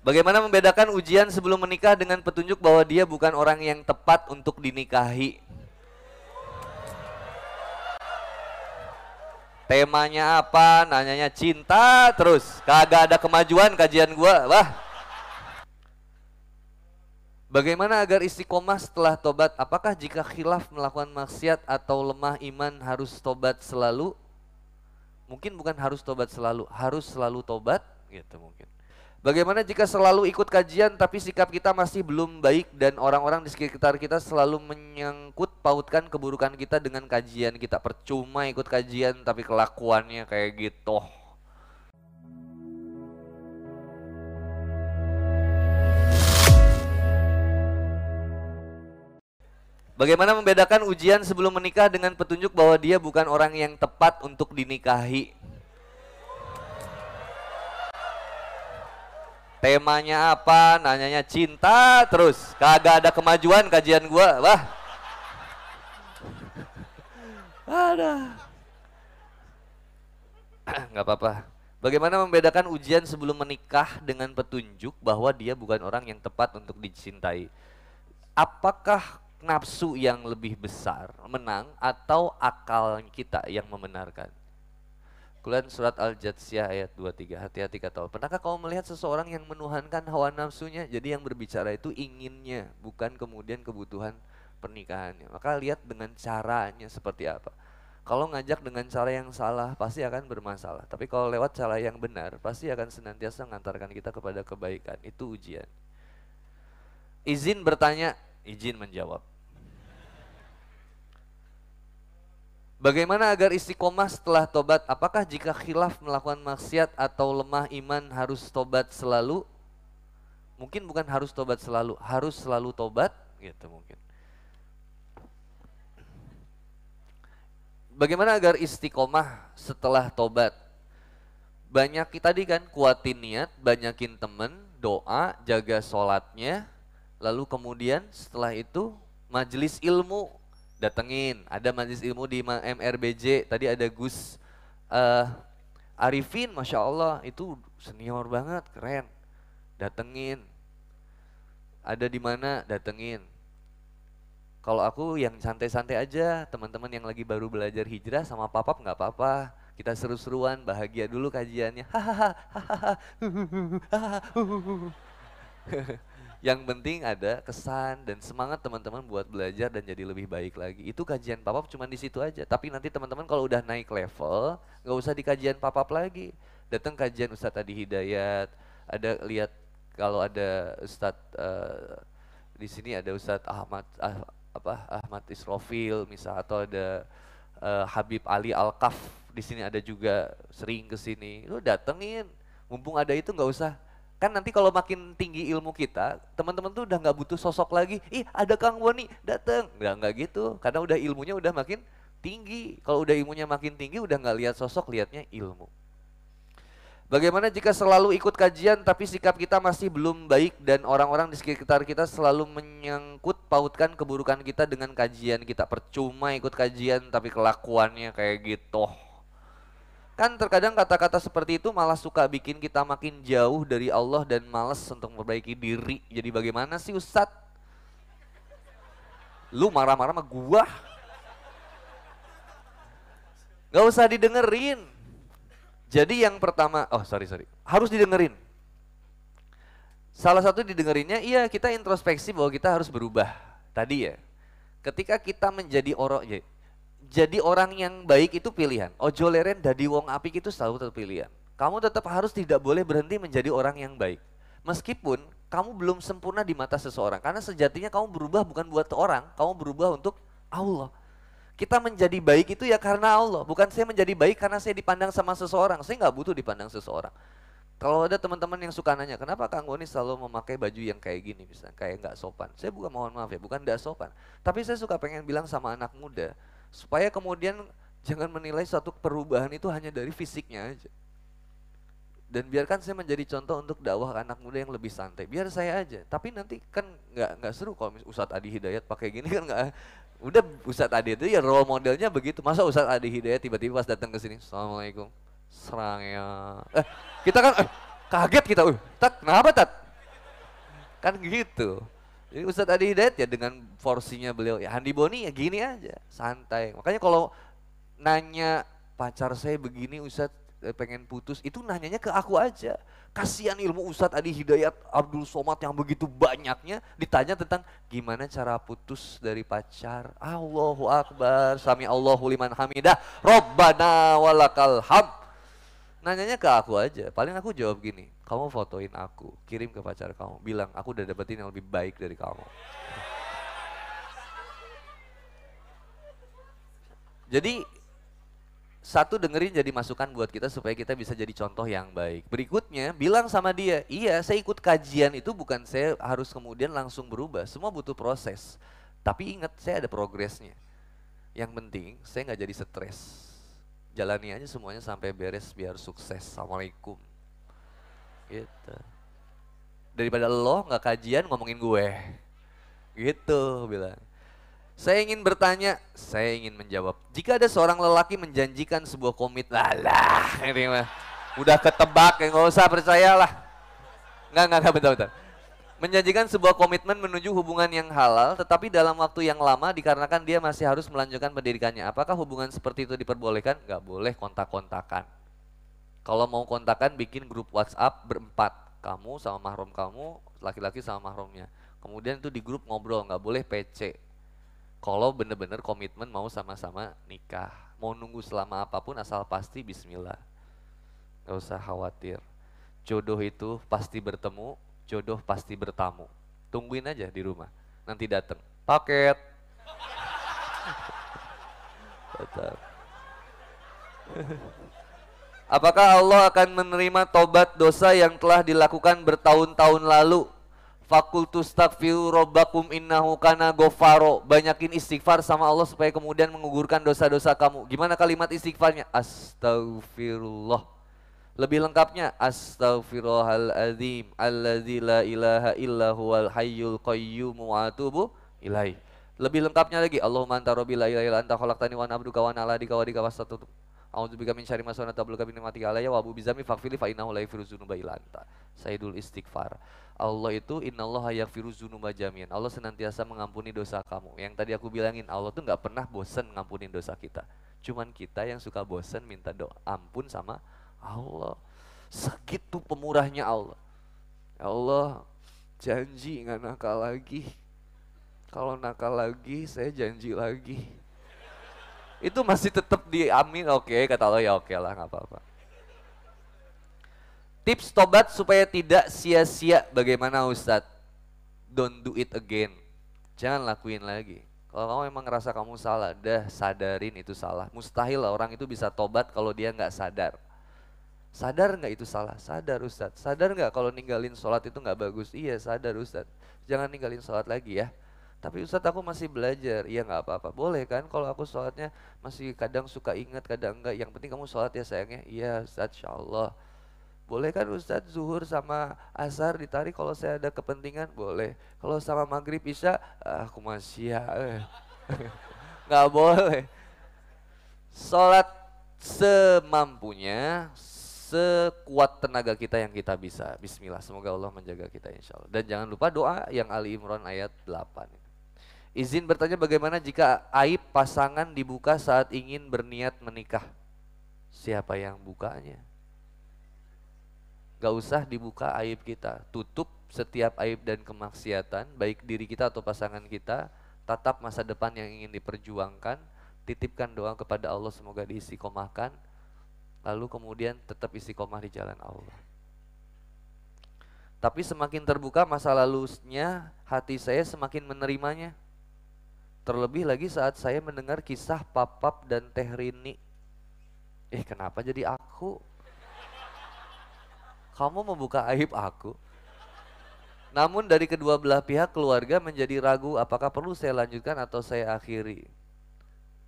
Bagaimana membedakan ujian sebelum menikah dengan petunjuk bahwa dia bukan orang yang tepat untuk dinikahi? Temanya apa? Nanyanya cinta terus. Kagak ada kemajuan kajian gua. Wah. Bagaimana agar istiqomah setelah tobat? Apakah jika khilaf melakukan maksiat atau lemah iman harus tobat selalu? Mungkin bukan harus tobat selalu, harus selalu tobat gitu mungkin. Bagaimana jika selalu ikut kajian tapi sikap kita masih belum baik dan orang-orang di sekitar kita selalu menyangkut pautkan keburukan kita dengan kajian kita? Percuma ikut kajian tapi kelakuannya kayak gitu. Bagaimana membedakan ujian sebelum menikah dengan petunjuk bahwa dia bukan orang yang tepat untuk dinikahi? Temanya apa? Nanyanya cinta terus. Kagak ada kemajuan kajian gua. Wah. Ada. Nggak apa-apa. Bagaimana membedakan ujian sebelum menikah dengan petunjuk bahwa dia bukan orang yang tepat untuk dicintai? Apakah nafsu yang lebih besar menang atau akal kita yang membenarkan? Quran surat Al-Jathiyah ayat 23. Hati-hati kata Allah. Pernahkah kau melihat seseorang yang menuhankan hawa nafsunya? Jadi yang berbicara itu inginnya, bukan kemudian kebutuhan pernikahannya. Maka lihat dengan caranya seperti apa. Kalau ngajak dengan cara yang salah pasti akan bermasalah. Tapi kalau lewat cara yang benar pasti akan senantiasa mengantarkan kita kepada kebaikan. Itu ujian. Izin bertanya, izin menjawab. Bagaimana agar istiqomah setelah tobat? Apakah jika khilaf melakukan maksiat atau lemah iman harus tobat selalu? Mungkin bukan harus tobat selalu, harus selalu tobat gitu mungkin. Bagaimana agar istiqomah setelah tobat? Banyak tadi kan kuatin niat, banyakin temen, doa, jaga sholatnya. Lalu kemudian setelah itu majelis ilmu. Datengin, ada majelis ilmu di MRBJ, tadi ada Gus Arifin, Masya Allah, itu senior banget, keren. Datengin, ada di mana datengin. Kalau aku yang santai-santai aja, teman-teman yang lagi baru belajar hijrah sama papap nggak apa-apa. Kita seru-seruan, bahagia dulu kajiannya. Yang penting ada kesan dan semangat teman-teman buat belajar dan jadi lebih baik lagi. Itu kajian papap cuma di situ aja. Tapi nanti teman-teman kalau udah naik level, nggak usah di kajian papap lagi. Datang kajian Ustadz Adi Hidayat. Ada lihat kalau ada Ustadz di sini ada Ustadz Ahmad Isrofil misal, atau ada Habib Ali Al-Kaf di sini ada juga, sering ke sini. Lu datengin. Mumpung ada itu nggak usah. Kan nanti kalau makin tinggi ilmu kita, teman-teman tuh udah nggak butuh sosok lagi. Ih, ada Kang Woni dateng. Nggak gitu. Karena udah ilmunya udah makin tinggi. Kalau udah ilmunya makin tinggi, udah nggak lihat sosok, lihatnya ilmu. Bagaimana jika selalu ikut kajian tapi sikap kita masih belum baik dan orang-orang di sekitar kita selalu menyangkut pautkan keburukan kita dengan kajian kita? Percuma ikut kajian tapi kelakuannya kayak gitu. Kan terkadang kata-kata seperti itu malah suka bikin kita makin jauh dari Allah dan malas untuk memperbaiki diri. Jadi bagaimana sih Ustadz? Lu marah-marah sama gua? Gak usah didengerin. Jadi yang pertama, harus didengerin. Salah satu didengerinnya, iya kita introspeksi bahwa kita harus berubah. Tadi ya, ketika kita menjadi orang, jadi orang yang baik itu pilihan. Ojo leren dadi wong apik itu selalu pilihan. Kamu tetap harus tidak boleh berhenti menjadi orang yang baik. Meskipun kamu belum sempurna di mata seseorang. Karena sejatinya kamu berubah bukan buat orang, kamu berubah untuk Allah. Kita menjadi baik itu ya karena Allah. Bukan saya menjadi baik karena saya dipandang sama seseorang. Saya nggak butuh dipandang seseorang. Kalau ada teman-teman yang suka nanya, kenapa Kang Goni selalu memakai baju yang kayak gini misalnya, kayak nggak sopan. Saya bukan, mohon maaf ya, bukan nggak sopan. Tapi saya suka pengen bilang sama anak muda, supaya kemudian jangan menilai suatu perubahan itu hanya dari fisiknya aja. Dan biarkan saya menjadi contoh untuk dakwah anak muda yang lebih santai. Biar saya aja. Tapi nanti kan nggak seru kalau Ustadz Adi Hidayat pakai gini kan nggak. Udah Ustadz Adi itu ya role modelnya begitu. Masa Ustadz Adi Hidayat tiba-tiba pas datang ke sini, Assalamualaikum, serangnya. Kita kan kaget kita. Tat, kenapa Tat? Kan gitu. Jadi Ustadz Adi Hidayat ya dengan porsinya beliau, ya Handi Boni ya gini aja, santai. Makanya kalau nanya pacar saya begini Ustadz pengen putus, itu nanyanya ke aku aja. Kasihan ilmu Ustadz Adi Hidayat Abdul Somad yang begitu banyaknya ditanya tentang gimana cara putus dari pacar. Allahu Akbar, sami Allahu liman hamidah, Rabbana walakal hamd. Nanyanya ke aku aja, paling aku jawab gini, kamu fotoin aku, kirim ke pacar kamu, bilang aku udah dapetin yang lebih baik dari kamu. Jadi satu, dengerin jadi masukan buat kita supaya kita bisa jadi contoh yang baik. Berikutnya bilang sama dia, iya saya ikut kajian itu bukan saya harus kemudian langsung berubah, semua butuh proses. Tapi ingat saya ada progresnya. Yang penting saya nggak jadi stres. Jalani aja semuanya sampai beres biar sukses. Assalamualaikum. Gitu. Daripada lo nggak kajian ngomongin gue. Gitu bilang. Saya ingin bertanya, saya ingin menjawab. Jika ada seorang lelaki menjanjikan sebuah komit, lah, ini mah udah ketebak, ya nggak usah percayalah. Nggak, bentar. Menjanjikan sebuah komitmen menuju hubungan yang halal, tetapi dalam waktu yang lama dikarenakan dia masih harus melanjutkan pendidikannya. Apakah hubungan seperti itu diperbolehkan? Nggak boleh kontak-kontakan. Kalau mau kontakan, bikin grup WhatsApp berempat. Kamu sama mahram kamu, laki-laki sama mahramnya. Kemudian itu di grup ngobrol, nggak boleh PC. Kalau bener-bener komitmen mau sama-sama nikah. Mau nunggu selama apapun asal pasti bismillah. Gak usah khawatir. Jodoh itu pasti bertemu, jodoh pasti bertamu. Tungguin aja di rumah, nanti dateng. Paket. Apakah Allah akan menerima tobat dosa yang telah dilakukan bertahun-tahun lalu? Fakultu staghfiru rabbakum innahu kana ghafaro. Banyakin istighfar sama Allah supaya kemudian mengugurkan dosa-dosa kamu. Gimana kalimat istighfarnya? Astaghfirullah. Lebih lengkapnya astaghfirullahaladzim alladzi la ilaha illa huwal hayyul qayyum wa atubu ilaih. Lebih lengkapnya lagi Allahumma anta rabbi la ilaha illa anta khalaqtani wa ana abduka wa ana ala dika wa dika wastatutu. A'udzubika min syarri ma sana'tu tabluka bi ni'matika alayya wa abu bizami faghfirli fa innahu la yaghfiru dzunuba illa anta. Sayyidul istighfar. Allah itu innallaha yaghfiru dzunuba jami'an. Allah senantiasa mengampuni dosa kamu. Yang tadi aku bilangin, Allah tuh nggak pernah bosen ngampunin dosa kita. Cuman kita yang suka bosen minta doa ampun sama Allah. Segitu pemurahnya Allah. Ya Allah, janji nggak nakal lagi. Kalau nakal lagi, saya janji lagi. Itu masih tetap diamin, oke, kata Allah, ya oke lah, nggak apa-apa. Tips tobat supaya tidak sia-sia bagaimana Ustadz? Don't do it again. Jangan lakuin lagi. Kalau kamu memang ngerasa kamu salah, dah sadarin itu salah. Mustahil lah orang itu bisa tobat kalau dia nggak sadar. Sadar nggak itu salah? Sadar Ustadz. Sadar nggak kalau ninggalin sholat itu nggak bagus? Iya sadar Ustadz. Jangan ninggalin sholat lagi ya. Tapi Ustadz aku masih belajar. Iya nggak apa-apa. Boleh kan kalau aku sholatnya masih kadang suka ingat, kadang enggak. Yang penting kamu sholat ya sayangnya. Iya Ustadz, insya Allah. Boleh kan Ustadz zuhur sama asar ditarik kalau saya ada kepentingan? Boleh. Kalau sama maghrib isya, aku masih ya. Nggak boleh. Sholat semampunya, sekuat tenaga kita yang kita bisa. Bismillah, semoga Allah menjaga kita insya Allah. Dan jangan lupa doa yang Ali Imran ayat 8. Izin bertanya bagaimana jika aib pasangan dibuka saat ingin berniat menikah? Siapa yang bukanya? Gak usah dibuka aib kita. Tutup setiap aib dan kemaksiatan, baik diri kita atau pasangan kita. Tatap masa depan yang ingin diperjuangkan. Titipkan doa kepada Allah semoga diistiqomahkan. Lalu kemudian tetap istiqomah di jalan Allah. Tapi semakin terbuka masa lalunya, hati saya semakin menerimanya. Terlebih lagi saat saya mendengar kisah Papap dan Teh Rini. Kenapa jadi aku? Kamu membuka aib aku. Namun dari kedua belah pihak keluarga menjadi ragu apakah perlu saya lanjutkan atau saya akhiri.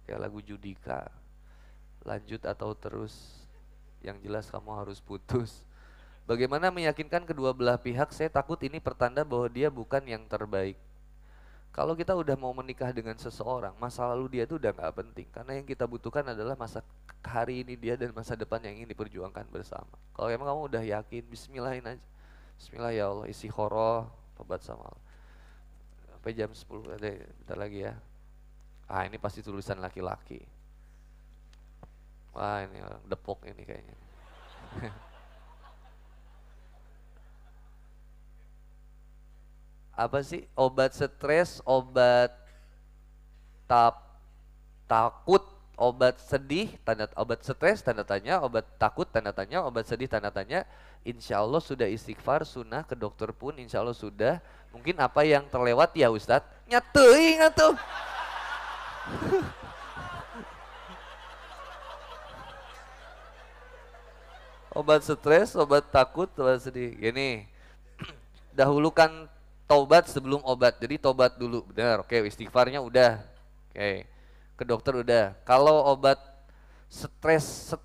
Kayak lagu Judika. Lanjut atau terus? Yang jelas kamu harus putus. Bagaimana meyakinkan kedua belah pihak? Saya takut ini pertanda bahwa dia bukan yang terbaik. Kalau kita udah mau menikah dengan seseorang, masa lalu dia itu udah gak penting. Karena yang kita butuhkan adalah masa hari ini dia dan masa depan yang ingin diperjuangkan bersama. Kalau emang kamu udah yakin, bismillahin aja. Bismillah ya Allah, isi khoroh, Tobat sama Allah. Sampai jam 10 ada bentar lagi ya. Ah ini pasti tulisan laki-laki. Wah ini orang Depok ini kayaknya. Apa sih? Obat stres, obat takut, obat sedih, obat stres tanda tanya, obat takut tanda tanya, obat sedih tanda tanya. Insya Allah sudah istighfar, sunnah ke dokter pun insya Allah sudah. Mungkin apa yang terlewat ya Ustadz, nyateuing atuh. Obat stres, obat takut, obat sedih. Gini, dahulukan taubat sebelum obat. Jadi taubat dulu, benar. Oke, istighfarnya udah. Oke, ke dokter udah. Kalau obat stres,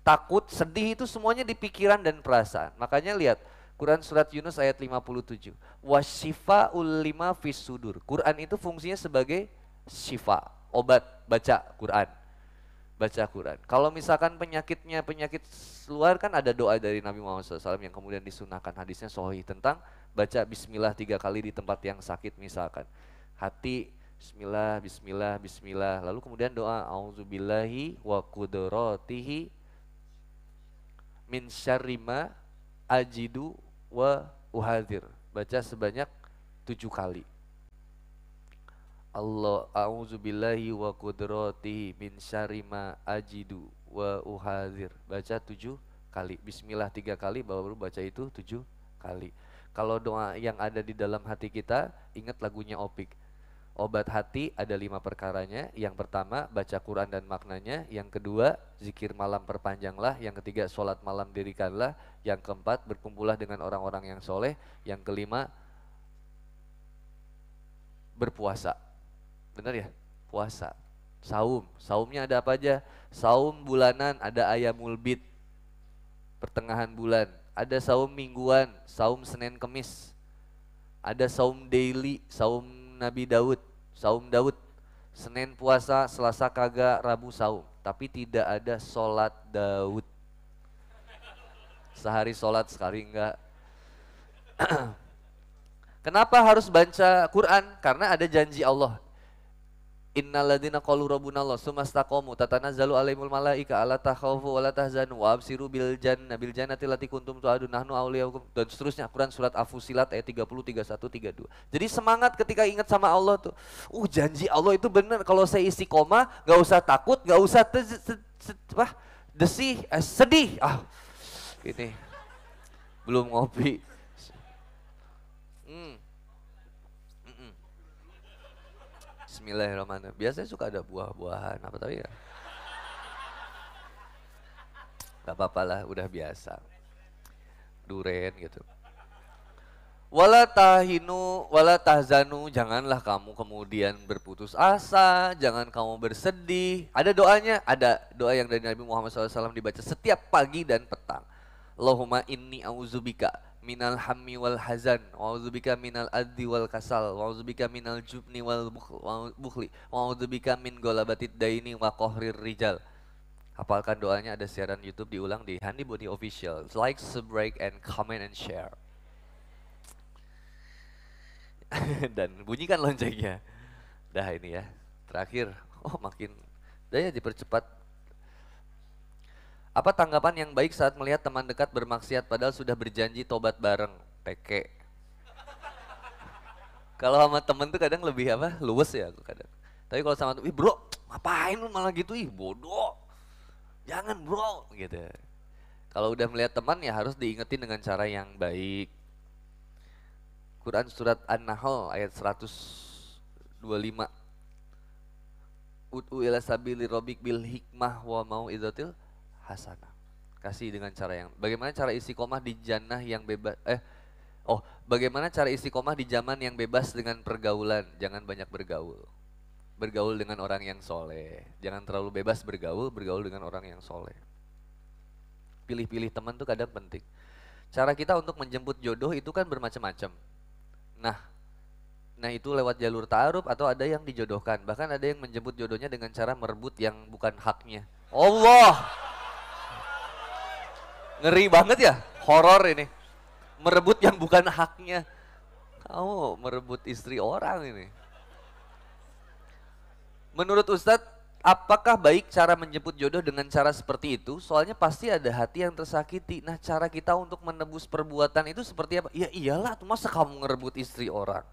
takut, sedih itu semuanya di pikiran dan perasaan. Makanya lihat Quran surat Yunus ayat 57. Wasyifa'ul lima fis sudur. Quran itu fungsinya sebagai syifa, obat, baca Quran. Baca Quran. Kalau misalkan penyakitnya penyakit luar kan ada doa dari Nabi Muhammad SAW yang kemudian disunahkan, hadisnya sahih tentang baca bismillah 3 kali di tempat yang sakit misalkan. Hati bismillah, bismillah, bismillah. Lalu kemudian doa auzubillahi wa qudratihi min syarri ma ajidu wa uhadir. Baca sebanyak 7 kali. Allah auzubillahi wa qudratihi min syarri ma ajidu wa uhadir. Baca 7 kali. Bismillah 3 kali baru baca itu 7 kali. Kalau doa yang ada di dalam hati kita, ingat lagunya Opik. Obat hati ada 5 perkaranya. Yang pertama baca Quran dan maknanya. Yang kedua zikir malam perpanjanglah. Yang ketiga sholat malam dirikanlah. Yang keempat berkumpullah dengan orang-orang yang soleh. Yang kelima berpuasa. Benar ya? Puasa. Saum. Saumnya ada apa aja? Saum bulanan ada ayamul bid, pertengahan bulan. Ada saum mingguan, saum Senin Kemis. Ada saum daily, saum Nabi Daud, saum Daud. Senin puasa, Selasa kagak, Rabu saum. Tapi tidak ada sholat Daud. Sehari sholat, sekali enggak. Kenapa harus baca Quran? Karena ada janji Allah. Innalladzina qalu rabbunallah tsumastaqamu tatanazzalu alaihimul malaika alla takhafu wa la tahzanu wa absiru bil jannati allati kuntum tu'adun nahnu awliyaukum dan seterusnya. Quran surat As-Fussilat ayat 30, 31, 32. Jadi semangat ketika ingat sama Allah tuh. Janji Allah itu benar, kalau saya istiqomah enggak usah takut, enggak usah sedih. Ini belum ngopi. Bismillahirrahmanirrahim. Biasanya suka ada buah-buahan apa tapi ya. Gak apa-apa lah, udah biasa. Duren gitu. Wala tahinu, wala tahzanu, janganlah kamu kemudian berputus asa, jangan kamu bersedih. Ada doanya, ada doa yang dari Nabi Muhammad SAW dibaca setiap pagi dan petang. Allahumma inni auzubika minal hammi wal hazan, wa'udzubika minal adzi wal kasal, wa'udzubika minal jubni wal bukhli, wa'udzubika min golabatid daini wa qahrir rijal. Hafalkan doanya, ada siaran YouTube diulang di Handi Body Official. Like, subscribe, and comment and share. Dan bunyikan loncengnya. Dah ini ya, terakhir. Makin daya dipercepat. Apa tanggapan yang baik saat melihat teman dekat bermaksiat padahal sudah berjanji tobat bareng? Teke. Kalau sama temen tuh kadang lebih luwes ya aku kadang. Tapi kalau sama tuh, bro, ngapain lu malah gitu? Bodoh. Jangan bro, gitu. Kalau udah melihat teman ya harus diingetin dengan cara yang baik. Quran surat An-Nahl ayat 125. Ud'u ila sabili rabbik bil hikmah wa mau'izatil hasanah. Kasih dengan cara yang bagaimana cara istiqomah di jannah yang bebas bagaimana cara istiqomah di zaman yang bebas dengan pergaulan. Jangan banyak bergaul. Bergaul dengan orang yang soleh. Jangan terlalu bebas bergaul dengan orang yang soleh. Pilih-pilih teman tuh kadang penting. Cara kita untuk menjemput jodoh itu kan bermacam-macam. Nah itu lewat jalur ta'aruf atau ada yang dijodohkan. Bahkan ada yang menjemput jodohnya dengan cara merebut yang bukan haknya. Allah! Ngeri banget ya, horor ini. Merebut yang bukan haknya. Kamu merebut istri orang ini. Menurut Ustadz, apakah baik cara menjemput jodoh dengan cara seperti itu? Soalnya pasti ada hati yang tersakiti. Nah, cara kita untuk menebus perbuatan itu seperti apa? Ya iyalah, tuh masa kamu ngerebut istri orang?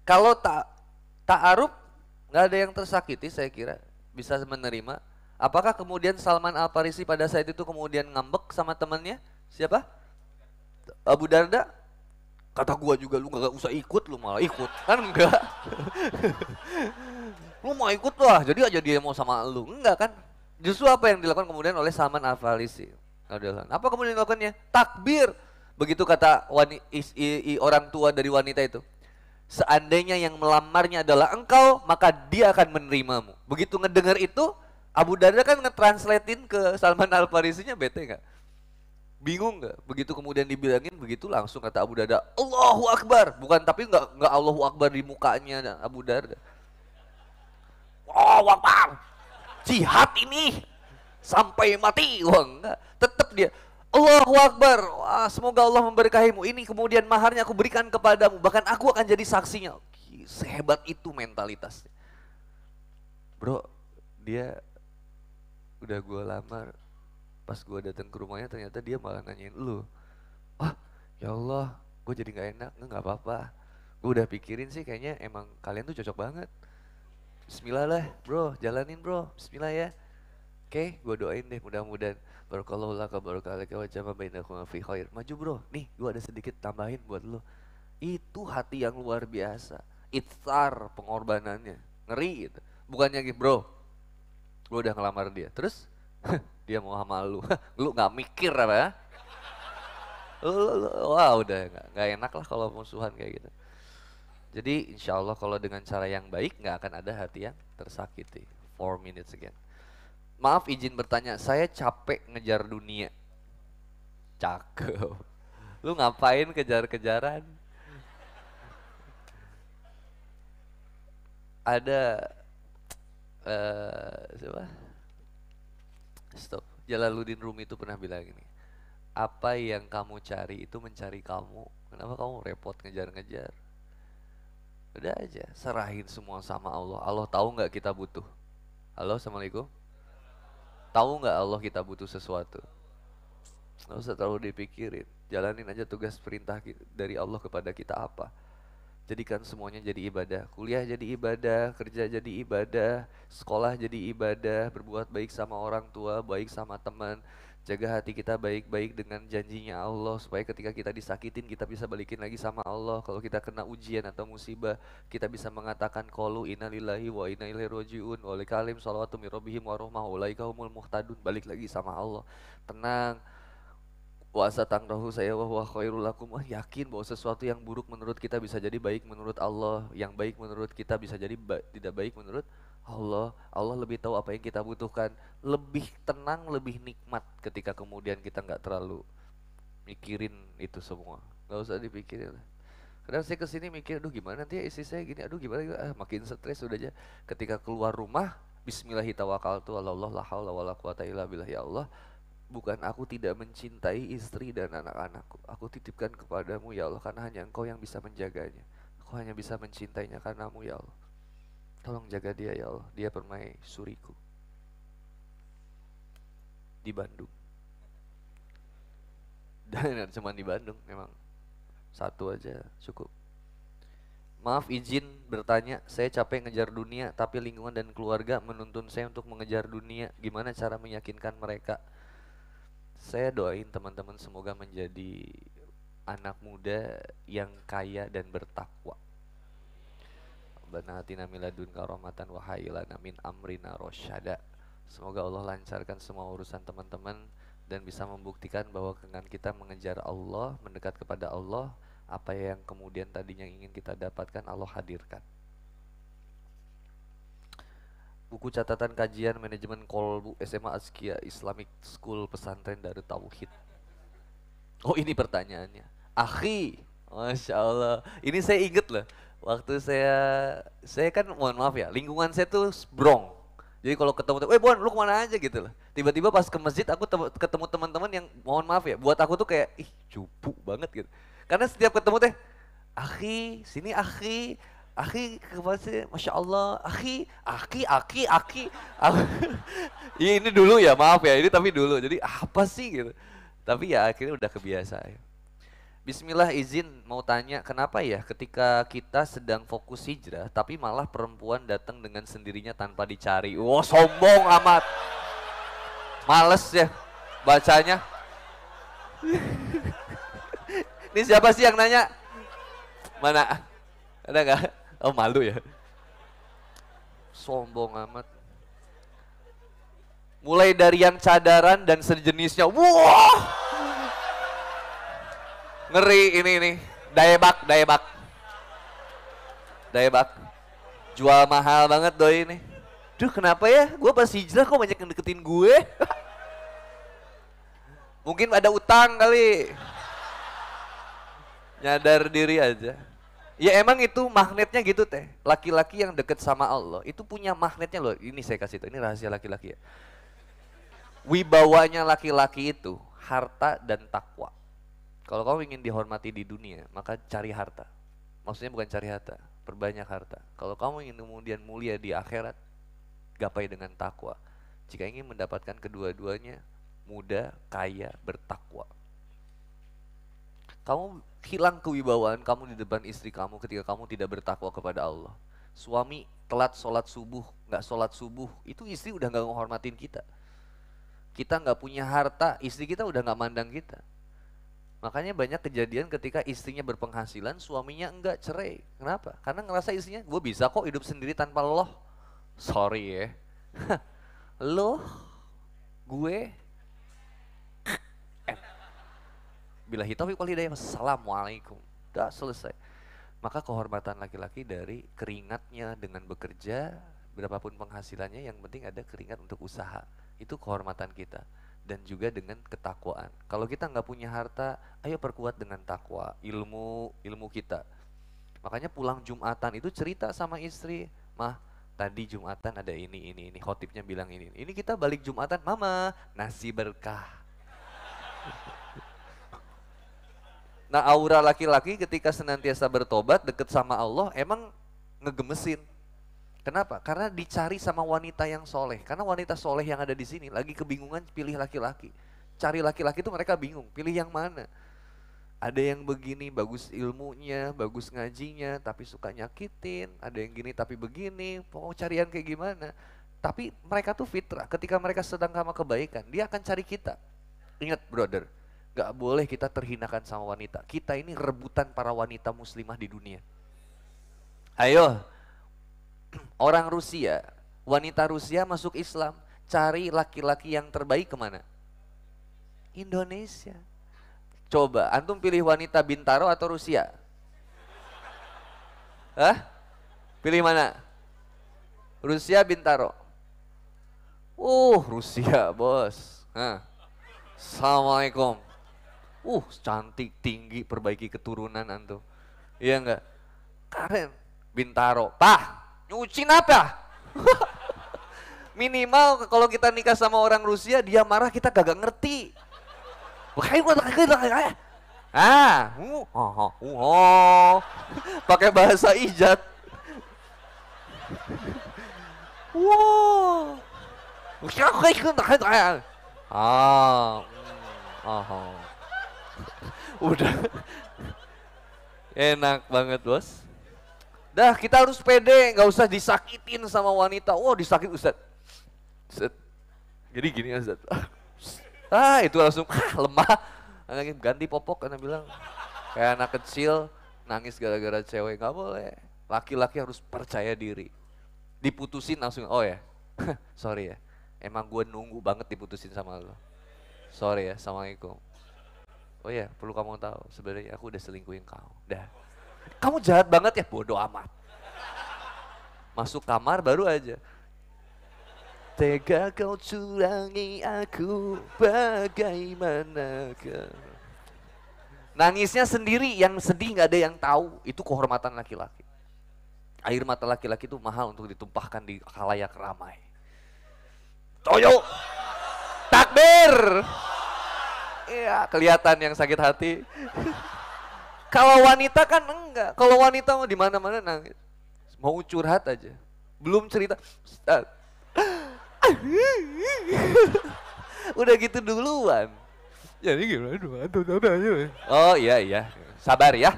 Kalau tak ta'aruf, nggak ada yang tersakiti, saya kira bisa menerima. Apakah kemudian Salman Al Farisi pada saat itu kemudian ngambek sama temannya? Siapa? Abu Darda? Kata gua juga lu nggak usah ikut, lu malah ikut. Kan enggak? Lu mau ikut lah, jadi aja dia mau sama lu. Enggak kan? Justru apa yang dilakukan kemudian oleh Salman Al Farisi? Apa kemudian dilakukannya? Takbir. Begitu kata orang tua dari wanita itu. Seandainya yang melamarnya adalah engkau, maka dia akan menerimamu. Begitu ngedengar itu, Abu Darda kan ngetranslatein ke Salman Al Farisinya, bete nggak? Bingung nggak? Begitu kemudian dibilangin begitu, langsung kata Abu Darda, Allahu Akbar. Bukan, tapi nggak Allahu Akbar di mukanya Abu Darda. Oh, Akbar, jihad ini sampai mati. Wah, enggak, tetap dia Allahu Akbar. Wah, semoga Allah memberkahimu. Ini kemudian maharnya aku berikan kepadamu, bahkan aku akan jadi saksinya. Sehebat itu mentalitasnya. Bro, dia udah gue lamar, pas gue datang ke rumahnya ternyata dia malah nanyain lu. Wah, ya Allah, gue jadi nggak enak. Nggak apa-apa, gue udah pikirin sih kayaknya emang kalian tuh cocok banget. Bismillah lah bro, jalanin bro, bismillah ya. Oke, gue doain deh mudah-mudahan barakallahu laka barakalaka wa jama bainakum fi khair. Maju bro, nih gue ada sedikit tambahin buat lo. Itu hati yang luar biasa. Itsar pengorbanannya, ngeri gitu. Bukannya gitu bro, gue udah ngelamar dia, terus dia mau sama lu, lu nggak mikir apa ya? Wah udah nggak enak lah kalau musuhan kayak gitu. Jadi insya Allah kalau dengan cara yang baik nggak akan ada hati yang tersakiti. 4 minutes again. Maaf izin bertanya, saya capek ngejar dunia. Cakep. Lu ngapain kejar-kejaran? Ada siapa? Stop. Jalaluddin Rumi itu pernah bilang gini. Apa yang kamu cari itu mencari kamu. Kenapa kamu repot ngejar-ngejar? Udah aja, serahin semua sama Allah. Allah tahu nggak kita butuh? Halo, assalamualaikum. Tahu nggak Allah kita butuh sesuatu? Nggak usah terlalu dipikirin. Jalanin aja tugas perintah dari Allah kepada kita apa. Jadikan semuanya jadi ibadah. Kuliah jadi ibadah, kerja jadi ibadah, sekolah jadi ibadah, berbuat baik sama orang tua, baik sama teman. Jaga hati kita baik-baik dengan janjinya Allah, supaya ketika kita disakitin kita bisa balikin lagi sama Allah. Kalau kita kena ujian atau musibah, kita bisa mengatakan qalu inna lillahi wa inna ilaihi rajiun wa likalim salawatu min rabbihim wa rahmah ulaika humul muhtadun. Balik lagi sama Allah. Tenang. Wa satangrahu saya wa huwa khairul lakum. Yakin bahwa sesuatu yang buruk menurut kita bisa jadi baik menurut Allah, yang baik menurut kita bisa jadi tidak baik menurut Allah. Allah lebih tahu apa yang kita butuhkan. Lebih tenang, lebih nikmat ketika kemudian kita nggak terlalu mikirin itu semua. Nggak usah dipikirin. Kadang saya kesini mikir, aduh gimana nanti ya istri saya gini, aduh gimana, makin stres udah aja. Ketika keluar rumah, bismillahirrahmanirrahim, Allah la haula wala quwata illa billah, ya Allah. Bukan aku tidak mencintai istri dan anak-anakku. Aku titipkan kepadamu ya Allah, karena hanya Engkau yang bisa menjaganya. Aku hanya bisa mencintainya karenamu ya Allah. Tolong jaga dia ya Allah, dia permaisuriku di Bandung. Dan cuma di Bandung, memang satu aja cukup. Maaf izin bertanya, saya capek ngejar dunia, tapi lingkungan dan keluarga menuntun saya untuk mengejar dunia. Gimana cara meyakinkan mereka? Saya doain teman-teman semoga menjadi anak muda yang kaya dan bertakwa. Rabbana atina min ladunka rahmatan wa hayyi lana min amrina rasyada. Semoga Allah lancarkan semua urusan teman-teman dan bisa membuktikan bahwa dengan kita mengejar Allah, mendekat kepada Allah, apa yang kemudian tadinya ingin kita dapatkan Allah hadirkan. Buku catatan kajian manajemen Kolbu SMA Azkia Islamic School Pesantren Darut Tauhid. Oh ini pertanyaannya. Akhi, Masya Allah. Ini saya inget loh. Waktu saya kan mohon maaf ya, lingkungan saya tuh brong. Jadi kalau ketemu, Bon lu kemana aja gitu loh. Tiba-tiba pas ke masjid aku ketemu teman-teman yang mohon maaf ya, buat aku tuh kayak, ih cupu banget gitu. Karena setiap ketemu teh, Akhi, sini akhi. Akhi kepada saya, Masya Allah, akhi. Iya, ini dulu ya, maaf ya, ini tapi dulu. Jadi apa sih gitu. Tapi ya akhirnya udah kebiasa ya. Bismillah izin mau tanya, kenapa ya ketika kita sedang fokus hijrah, tapi malah perempuan datang dengan sendirinya tanpa dicari. Wah, sombong amat. Males ya bacanya. Ini siapa sih yang nanya? Mana? Ada nggak? Oh, malu ya. Sombong amat. Mulai dari yang cadaran dan sejenisnya. Wah! Ngeri ini. Daebak. Jual mahal banget doi ini. Duh, kenapa ya? Gue pas hijrah kok banyak yang deketin gue. Mungkin ada utang kali. Nyadar diri aja. Ya emang itu magnetnya gitu teh. Laki-laki yang deket sama Allah itu punya magnetnya loh. Ini saya kasih tuh, ini rahasia laki-laki ya. Wibawanya laki-laki itu harta dan takwa. Kalau kamu ingin dihormati di dunia, maka cari harta. Maksudnya bukan cari harta, perbanyak harta. Kalau kamu ingin kemudian mulia di akhirat, gapai dengan takwa. Jika ingin mendapatkan kedua-duanya, muda, kaya, bertakwa. Kamu hilang kewibawaan kamu di depan istri kamu ketika kamu tidak bertakwa kepada Allah. Suami telat sholat subuh, nggak sholat subuh, itu istri udah nggak menghormatin kita. Kita nggak punya harta, istri kita udah nggak mandang kita. Makanya banyak kejadian ketika istrinya berpenghasilan, suaminya enggak, cerai. Kenapa? Karena ngerasa istrinya, gue bisa kok hidup sendiri tanpa lo. Sorry ya. Lo, gue, billahi taufiq wal hidayah, assalamualaikum. Udah selesai. Maka kehormatan laki-laki dari keringatnya dengan bekerja, berapapun penghasilannya, yang penting ada keringat untuk usaha. Itu kehormatan kita. Dan juga dengan ketakwaan. Kalau kita nggak punya harta, ayo perkuat dengan takwa, ilmu kita. Makanya pulang Jumatan itu cerita sama istri, mah tadi Jumatan ada ini, khotibnya bilang ini. Ini kita balik Jumatan, mama nasi berkah. Nah, aura laki-laki ketika senantiasa bertobat deket sama Allah emang ngegemesin. Kenapa? Karena dicari sama wanita yang soleh. Karena wanita soleh yang ada di sini lagi kebingungan pilih laki-laki. Cari laki-laki itu mereka bingung, pilih yang mana. Ada yang begini, bagus ilmunya, bagus ngajinya, tapi suka nyakitin. Ada yang gini tapi begini, mau cari yang kayak gimana. Tapi mereka tuh fitrah, ketika mereka sedang sama kebaikan, dia akan cari kita. Ingat brother, gak boleh kita terhinakan sama wanita. Kita ini rebutan para wanita muslimah di dunia. Ayo. Orang Rusia, wanita Rusia masuk Islam, cari laki-laki yang terbaik kemana? Indonesia. Coba, antum pilih wanita Bintaro atau Rusia? Hah? Pilih mana? Rusia, Bintaro. Rusia bos. Assalamualaikum. Cantik, tinggi, perbaiki keturunan antum. Iya enggak? Karen, Bintaro. Pak, nyucin apa? Minimal kalau kita nikah sama orang Rusia, dia marah kita kagak ngerti. Pakai bahasa ijat. Wow. Udah. Enak banget bos. Dah kita harus pede, nggak usah disakitin sama wanita. Disakit Ustaz. Jadi gini Ustaz. Itu langsung lemah. Ganti popok karena bilang kayak anak kecil nangis gara-gara cewek. Nggak boleh. Laki-laki harus percaya diri. Diputusin langsung, sorry ya. Emang gue nunggu banget diputusin sama lo. Sorry ya, assalamualaikum. Perlu kamu tahu, sebenarnya aku udah selingkuhin kamu. Dah. Kamu jahat banget ya, bodoh amat. Masuk kamar baru aja. Tega kau curangi aku, bagaimanakah? Nangisnya sendiri, yang sedih gak ada yang tahu. Itu kehormatan laki-laki. Air mata laki-laki itu mahal untuk ditumpahkan di khalayak ramai. Toyo, takbir. Iya, kelihatan yang sakit hati. Kalau wanita kan enggak. Kalau wanita mau di mana-mana nangis. Mau curhat aja. Belum cerita. Ustaz. Udah gitu duluan. Jadi gimana? Oh iya iya. Sabar ya.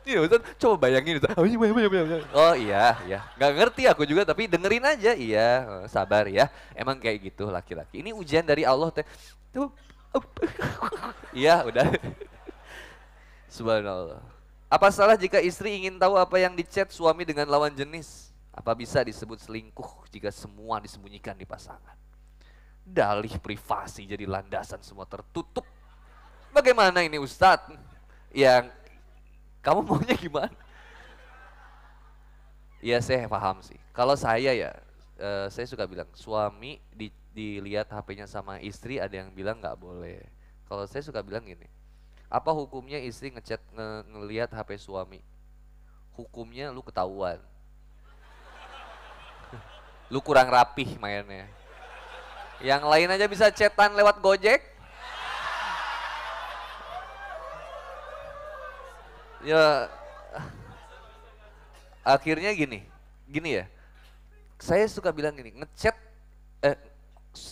Iya Ustaz, coba bayangin Ustaz. Oh iya iya. Gak ngerti aku juga tapi dengerin aja. Iya, sabar ya. Emang kayak gitu laki-laki. Ini ujian dari Allah teh. Tuh. Iya, udah. Subhanallah. Apa salah jika istri ingin tahu apa yang dicat suami dengan lawan jenis? Apa bisa disebut selingkuh jika semua disembunyikan di pasangan? Dalih privasi jadi landasan semua tertutup. Bagaimana ini Ustadz? Yang kamu maunya gimana? Iya saya paham sih. Kalau saya ya, saya suka bilang suami dilihat HP-nya sama istri ada yang bilang nggak boleh. Kalau saya suka bilang gini, apa hukumnya istri ngelihat HP suami? Hukumnya lu ketahuan. Lu kurang rapih mainnya. Yang lain aja bisa chatan lewat Gojek. Ya akhirnya gini ya. Saya suka bilang gini,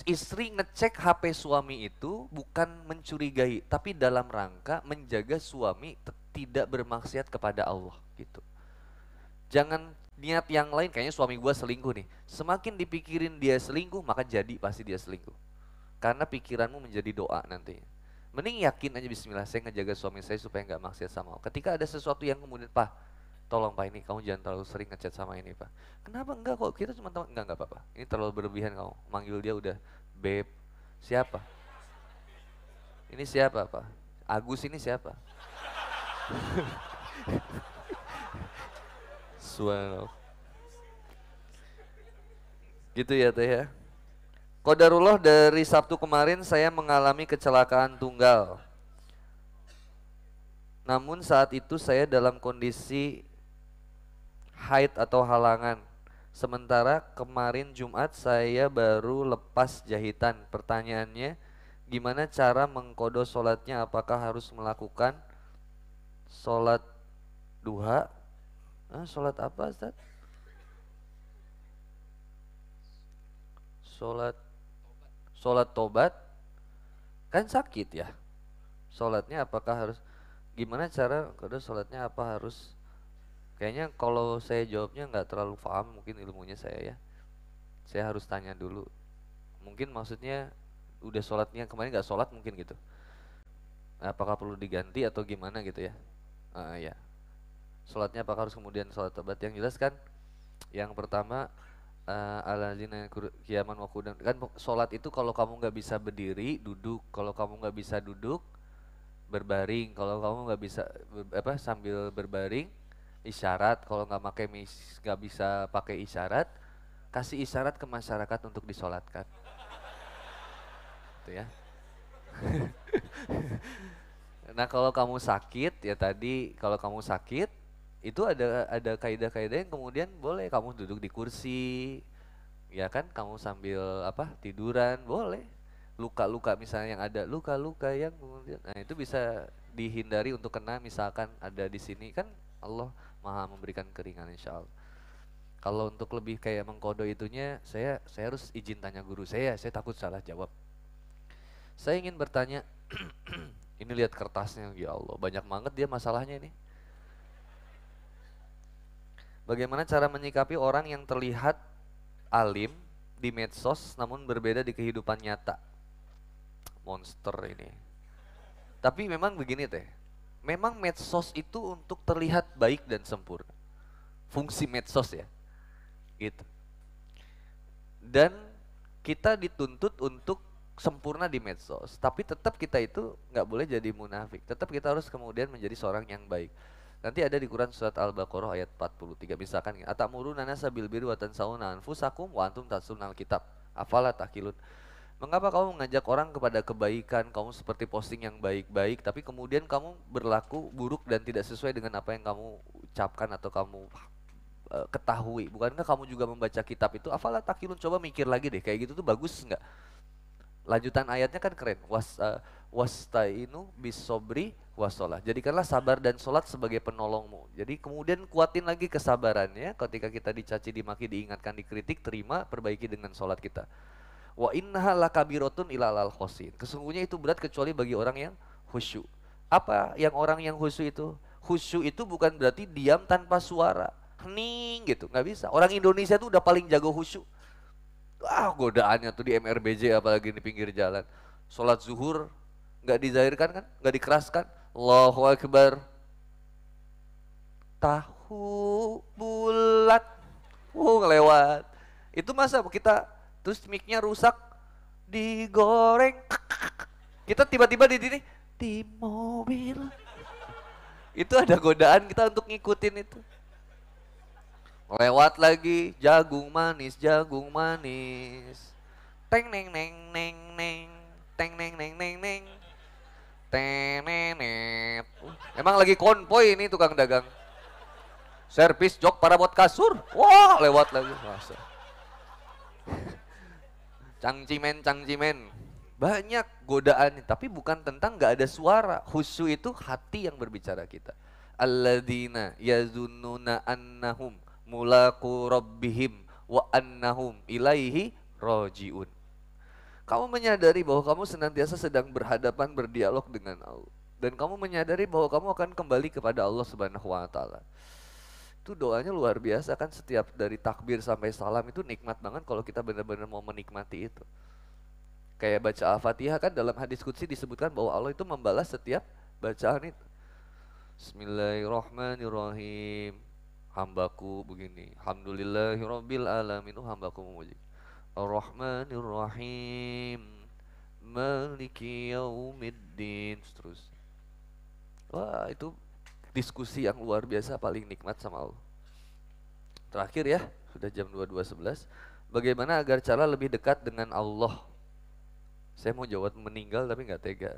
istri ngecek HP suami itu bukan mencurigai, tapi dalam rangka menjaga suami tidak bermaksiat kepada Allah gitu. Jangan niat yang lain, kayaknya suami gua selingkuh nih. Semakin dipikirin dia selingkuh, maka jadi pasti dia selingkuh. Karena pikiranmu menjadi doa nantinya. Mending yakin aja bismillah, saya ngejaga suami saya supaya nggak maksiat sama Allah. Ketika ada sesuatu yang kemudian, Pak, tolong Pak ini kamu jangan terlalu sering ngechat sama ini Pak. Kenapa enggak kok kita cuma teman? Enggak apa-apa. Ini terlalu berlebihan kamu. Manggil dia udah babe. Siapa? Ini siapa Pak? Agus ini siapa? Subhanallah. Gitu ya teh ya. Qadarullah dari Sabtu kemarin saya mengalami kecelakaan tunggal. Namun saat itu saya dalam kondisi haid atau halangan. Sementara kemarin Jumat saya baru lepas jahitan. Pertanyaannya, gimana cara mengkodo sholatnya? Apakah harus melakukan sholat duha? Sholat apa Ustaz? Sholat tobat? Kan sakit ya. Sholatnya apakah harus, gimana cara kodo sholatnya apa harus? Kayaknya kalau saya jawabnya nggak terlalu paham mungkin ilmunya saya ya. Saya harus tanya dulu. Mungkin maksudnya udah sholatnya kemarin nggak sholat mungkin gitu. Apakah perlu diganti atau gimana gitu ya? Ya. Sholatnya apakah harus kemudian sholat tobat? Yang jelas kan, yang pertama aladzina qiyaman wa qu'udan. Kan sholat itu kalau kamu nggak bisa berdiri, duduk. Kalau kamu nggak bisa duduk, berbaring. Kalau kamu nggak bisa sambil berbaring, isyarat. Kalau nggak bisa pakai isyarat, kasih isyarat ke masyarakat untuk disolatkan. Itu ya. Nah kalau kamu sakit ya tadi, kalau kamu sakit itu ada kaidah-kaidah yang kemudian boleh kamu duduk di kursi, ya kan, kamu sambil tiduran boleh. Luka-luka misalnya yang ada luka-luka yang kemudian, nah itu bisa dihindari untuk kena, misalkan ada di sini kan Allah Maha memberikan keringanan insya Allah. Kalau untuk lebih kayak mengkodo itunya, saya harus izin tanya guru saya takut salah jawab. Saya ingin bertanya, ini lihat kertasnya, ya Allah banyak banget dia masalahnya ini. Bagaimana cara menyikapi orang yang terlihat alim di medsos namun berbeda di kehidupan nyata? Monster ini. Tapi memang begini teh, memang medsos itu untuk terlihat baik dan sempurna. Fungsi medsos ya, gitu. Dan kita dituntut untuk sempurna di medsos, tapi tetap kita itu nggak boleh jadi munafik. Tetap kita harus kemudian menjadi seorang yang baik. Nanti ada di Quran surat Al-Baqarah ayat 43 misalkan, atamuruna nasa bil birri wa tansawna anfusakum wa antum tatlunal kitab afala taqilun. Mengapa kamu mengajak orang kepada kebaikan, kamu seperti posting yang baik-baik, tapi kemudian kamu berlaku buruk dan tidak sesuai dengan apa yang kamu ucapkan atau kamu ketahui. Bukankah kamu juga membaca kitab itu? Afala taqilun, coba mikir lagi deh, kayak gitu tuh bagus nggak? Lanjutan ayatnya kan keren. Wastainu bisobri wasolah. Jadikanlah sabar dan sholat sebagai penolongmu. Jadi kemudian kuatin lagi kesabarannya. Ketika kita dicaci, dimaki, diingatkan, dikritik, terima, perbaiki dengan sholat kita. Wa innaha lakabiratun ilal khosin. Kesungguhnya itu berat kecuali bagi orang yang khusyuk. Apa yang orang yang khusyuk itu? Khusyuk itu bukan berarti diam tanpa suara, hening gitu, nggak bisa. Orang Indonesia tuh udah paling jago khusyuk. Wah, godaannya tuh di MRBJ apalagi di pinggir jalan. Sholat zuhur nggak dizahirkan kan, nggak dikeraskan. Allahu Akbar. Tahu bulat. Ngelewat. Itu masa kita terus mic-nya rusak, digoreng. Kita tiba-tiba di sini di mobil. Itu ada godaan kita untuk ngikutin itu. Lewat lagi jagung manis, jagung manis. Teng neng neng neng neng, teng neng neng neng neng. Tenenet. Emang lagi konvoy ini tukang dagang. Servis jok para buat kasur. Wah, lewat lagi. Masa. Cangcimen, cangcimen. Banyak godaan, tapi bukan tentang gak ada suara. Khusyuk itu hati yang berbicara kita. Alladzina yazunnuna annahum mulaqu rabbihim wa annahum ilaihi rojiun. Kamu menyadari bahwa kamu senantiasa sedang berhadapan, berdialog dengan Allah. Dan kamu menyadari bahwa kamu akan kembali kepada Allah Subhanahu wa Ta'ala. Itu doanya luar biasa kan, setiap dari takbir sampai salam itu nikmat banget kalau kita benar-benar mau menikmati itu. Kayak baca Al-Fatihah kan dalam hadis qudsi disebutkan bahwa Allah itu membalas setiap bacaan itu. Bismillahirrahmanirrahim. Hambaku begini. Alhamdulillahirabbil alamin. Hambaku memuji. Ar-Rahmanir-Rahim. Maliki yaumiddin. Terus. Wah, itu diskusi yang luar biasa, paling nikmat sama Allah. Terakhir ya, sudah jam 22.11. Bagaimana agar cara lebih dekat dengan Allah? Saya mau jawab meninggal tapi nggak tega.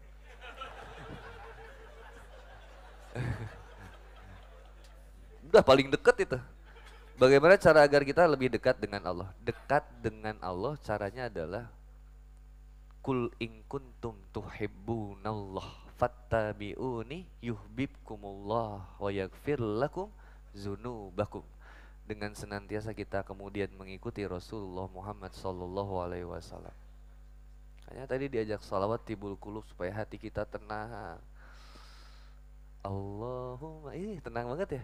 Udah paling dekat itu. Bagaimana cara agar kita lebih dekat dengan Allah? Dekat dengan Allah caranya adalah Kul in kuntum tuhibbunallah fattabi'uni yuhibbukumullah wa yaghfir lakum dzunubakum. Dengan senantiasa kita kemudian mengikuti Rasulullah Muhammad sallallahu alaihi wasallam. Hanya tadi diajak salawat tibul qulub supaya hati kita tenang. Allahumma, tenang banget ya.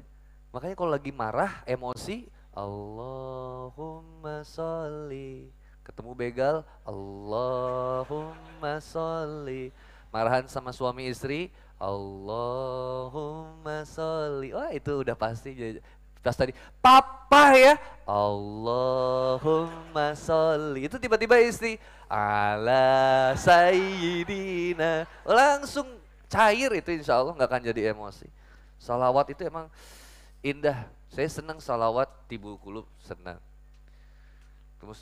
Makanya kalau lagi marah, emosi, Allahumma sholli. Ketemu begal, Allahumma sholli. Marahan sama suami istri, Allahumma sholli. Wah, itu udah pasti. Pas tadi, papa ya, Allahumma sholli. Itu tiba-tiba istri, ala sayyidina. Langsung cair itu, insya Allah nggak akan jadi emosi. Salawat itu emang indah. Saya senang salawat tibul qulub, senang. Terus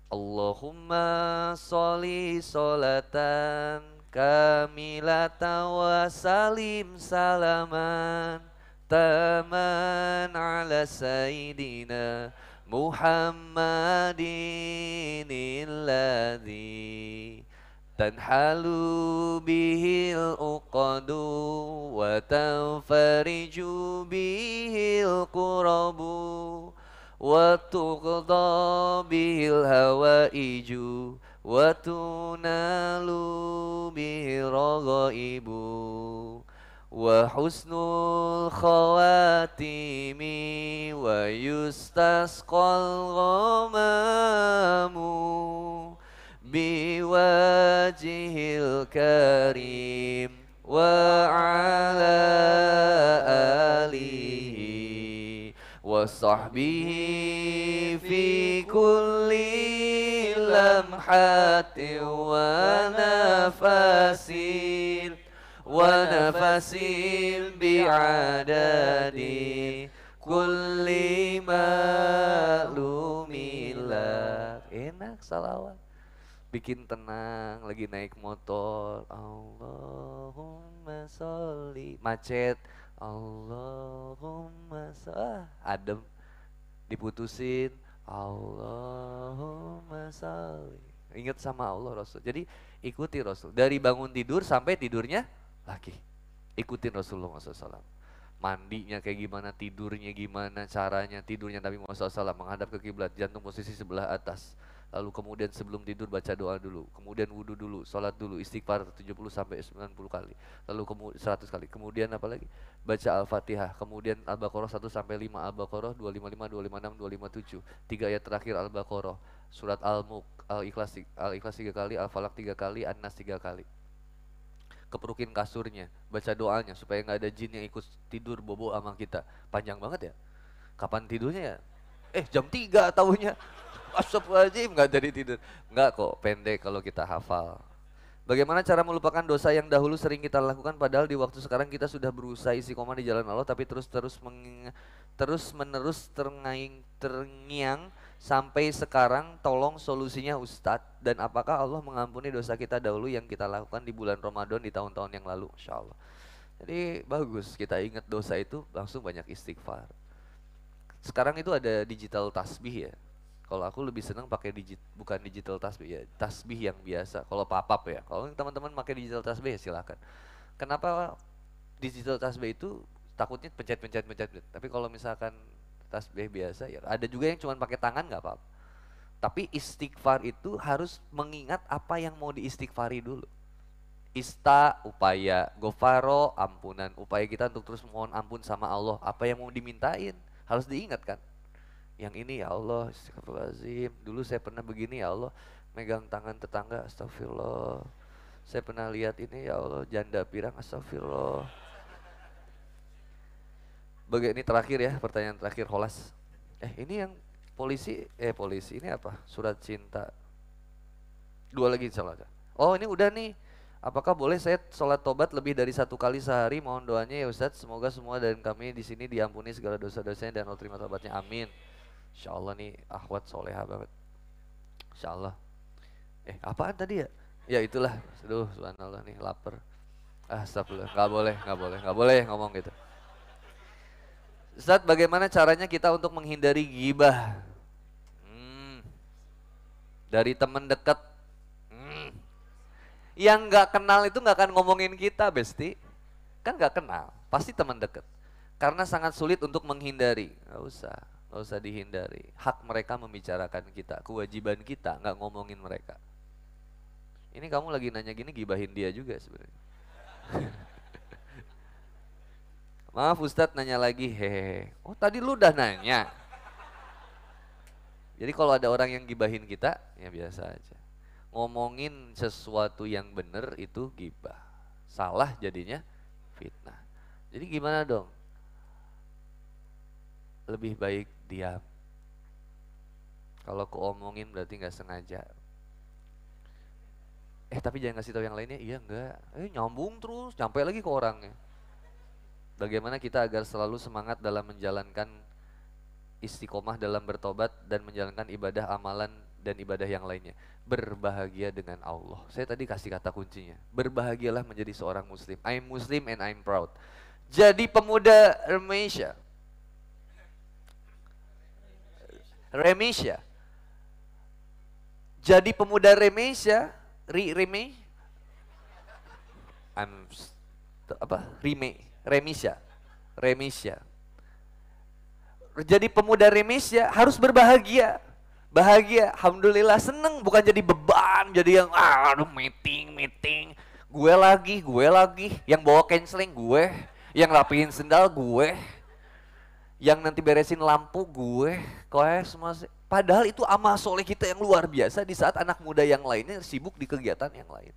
Allahumma sholli sholatan kamilatan wa salim salaman taman ala sayyidina Muhammadin illadhi tanhalu bihil uqadu wa tanfariju bihil qurabu wa tuqda bihil hawaiju wa tunalu bihil raghaibu wa husnul khawatimi wa yustasqal ghamamu biwajihil karim wa ala alihi wa sahbihi fi kulli lamhatin wa nafasin bi'adadi kulli ma'lumillah. Enak salawat, bikin tenang lagi naik motor. Allahumma sholli, macet, Allahumma sholli, adem, diputusin, Allahumma sholli. Ingat sama Allah Rasul. Jadi ikuti Rasul. Dari bangun tidur sampai tidurnya lagi. Ikutin Rasulullah SAW. Mandinya kayak gimana, tidurnya gimana, caranya tidurnya Nabi Muhammad SAW menghadap ke kiblat, jantung posisi sebelah atas. Lalu kemudian sebelum tidur baca doa dulu, kemudian wudhu dulu, sholat dulu, istighfar 70 sampai 90 kali, lalu 100 kali. Kemudian apa lagi? Baca Al-Fatihah, kemudian Al-Baqarah 1 sampai 5, Al-Baqarah 255, 256, 257, 3 ayat terakhir Al-Baqarah, surat Al-Mulk, Al-Ikhlas 3 kali, Al-Falaq 3 kali, An-Nas 3 kali. Keperukin kasurnya, baca doanya supaya nggak ada jin yang ikut tidur bobo sama kita. Panjang banget ya. Kapan tidurnya ya? Jam 3 tahunya. Astagfirullahaladzim, nggak jadi tidur. Nggak kok, pendek kalau kita hafal. Bagaimana cara melupakan dosa yang dahulu sering kita lakukan padahal di waktu sekarang kita sudah berusaha istiqomah di jalan Allah tapi terus menerus terngiang sampai sekarang. Tolong solusinya Ustadz, dan apakah Allah mengampuni dosa kita dahulu yang kita lakukan di bulan Ramadan di tahun-tahun yang lalu? Insya Allah. Jadi bagus kita ingat dosa itu langsung banyak istighfar. Sekarang itu ada digital tasbih ya. Kalau aku lebih senang pakai bukan digital tasbih ya, tasbih yang biasa. Kalau papap ya, kalau teman-teman pakai digital tasbih ya silakan. Kenapa digital tasbih itu takutnya pencet. Tapi kalau misalkan tasbih biasa ya, ada juga yang cuma pakai tangan nggak apa-apa. Tapi istighfar itu harus mengingat apa yang mau diistighfari dulu. Upaya, gofaro, ampunan, upaya kita untuk terus mohon ampun sama Allah. Apa yang mau dimintain harus diingatkan. Yang ini ya Allah, astagfirullahaladzim, dulu saya pernah begini ya Allah, megang tangan tetangga, astagfirullah. Saya pernah lihat ini ya Allah, janda pirang, astagfirullah. Ini terakhir ya, pertanyaan terakhir Holas. Ini yang polisi ini apa? Surat cinta. 2 lagi insyaallah. Oh ini udah nih. Apakah boleh saya sholat tobat lebih dari 1 kali sehari? Mohon doanya ya Ustadz, semoga semua dan kami di sini diampuni segala dosa-dosanya dan Allah terima tobatnya, amin. Insya Allah nih akhwat soleha banget. Insya Allah. Apaan tadi ya? Ya itulah. Aduh subhanallah nih lapar. Astagfirullah. Gak boleh ngomong gitu. Ustadz, bagaimana caranya kita untuk menghindari ghibah? Dari teman dekat. Yang gak kenal itu gak akan ngomongin kita, Besti. Kan gak kenal, pasti teman dekat. Karena sangat sulit untuk menghindari. Gak usah dihindari. Hak mereka membicarakan kita, kewajiban kita nggak ngomongin mereka. Ini kamu lagi nanya gini, gibahin dia juga sebenarnya. Maaf Ustadz nanya lagi, hehehe. Oh tadi lu udah nanya. Jadi kalau ada orang yang gibahin kita, ya biasa aja. Ngomongin sesuatu yang benar itu gibah. Salah jadinya fitnah. Jadi gimana dong? Lebih baik diam. Kalau keomongin berarti nggak sengaja. Tapi jangan kasih tahu yang lainnya. Iya enggak. Nyambung terus, sampai lagi ke orangnya. Bagaimana kita agar selalu semangat dalam menjalankan istiqomah dalam bertobat dan menjalankan ibadah amalan dan ibadah yang lainnya. Berbahagia dengan Allah. Saya tadi kasih kata kuncinya. Berbahagialah menjadi seorang muslim. I'm Muslim and I'm proud. Jadi pemuda Remesia. Jadi pemuda Remesia, Remesia. Jadi pemuda Remesia harus berbahagia. Bahagia, alhamdulillah, seneng, bukan jadi beban, jadi yang meeting. Gue lagi, yang bawa canceling gue, yang rapihin sendal gue, yang nanti beresin lampu gue, semua. Padahal itu amal soleh kita yang luar biasa di saat anak muda yang lainnya sibuk di kegiatan yang lain.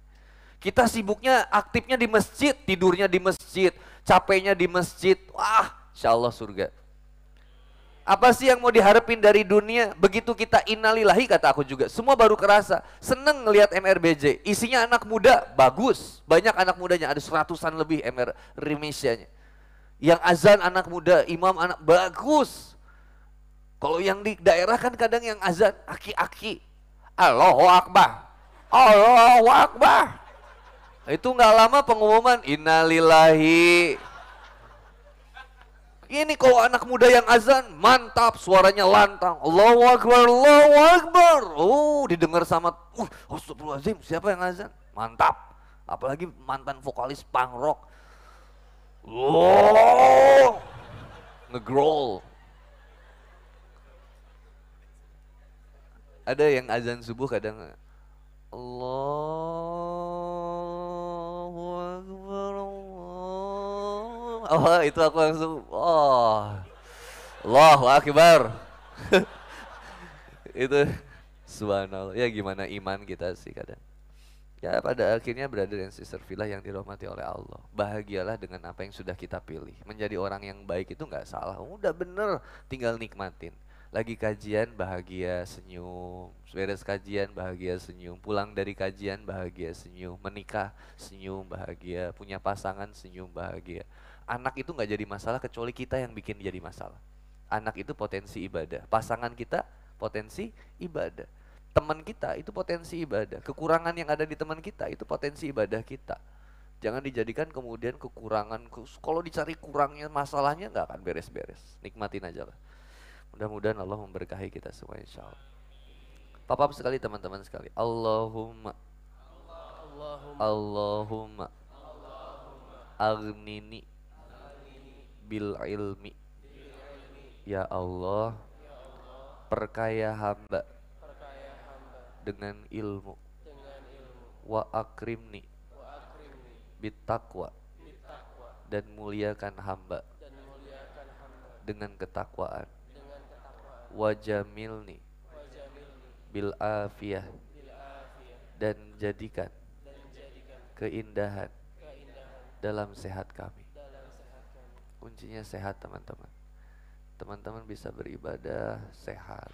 Kita sibuknya, aktifnya di masjid, tidurnya di masjid, capeknya di masjid. Wah, insya Allah surga. Apa sih yang mau diharapin dari dunia? Begitu kita innalillahi, kata aku juga, semua baru kerasa. Seneng ngelihat MRBJ, isinya anak muda, bagus. Banyak anak mudanya, ada 100-an lebih MR Remisianya. Yang azan anak muda, imam anak, bagus. Kalau yang di daerah kan kadang yang azan, aki-aki. Allahu Akbar, Allahu Akbar. Itu nggak lama pengumuman, innalillahi. Ini kalau anak muda yang azan, mantap, suaranya lantang. Allahu Akbar, Allahu Akbar. Oh, didengar sama, astagfirullahaladzim, siapa yang azan? Mantap. Apalagi mantan vokalis punk rock. Oh, ngegrowl. Ada yang azan subuh kadang, Allahu Akbar, oh itu aku langsung, Allahu Akbar. Itu subhanallah. Ya gimana iman kita sih kadang. Ya pada akhirnya brother and sister Fillah yang dirahmati oleh Allah, bahagialah dengan apa yang sudah kita pilih. Menjadi orang yang baik itu nggak salah, udah bener, tinggal nikmatin. Lagi kajian bahagia senyum, beres kajian bahagia senyum, pulang dari kajian bahagia senyum, menikah senyum bahagia, punya pasangan senyum bahagia. Anak itu nggak jadi masalah kecuali kita yang bikin jadi masalah. Anak itu potensi ibadah, pasangan kita potensi ibadah, teman kita itu potensi ibadah, kekurangan yang ada di teman kita itu potensi ibadah kita. Jangan dijadikan kemudian kekurangan, kalau dicari kurangnya masalahnya nggak akan beres-beres. Nikmatin aja lah. Mudah-mudahan Allah memberkahi kita semua insya Allah. Papa sekali teman-teman sekali. Allahumma Allahumma aghnini bil ilmi. Ya Allah, perkaya hamba dengan ilmu. Wa akrimni bit taqwa, dan muliakan hamba dengan ketakwaan. Wa jamilni bil afiyah, dan jadikan keindahan dalam sehat kami. Kuncinya sehat teman-teman. Teman-teman bisa beribadah sehat,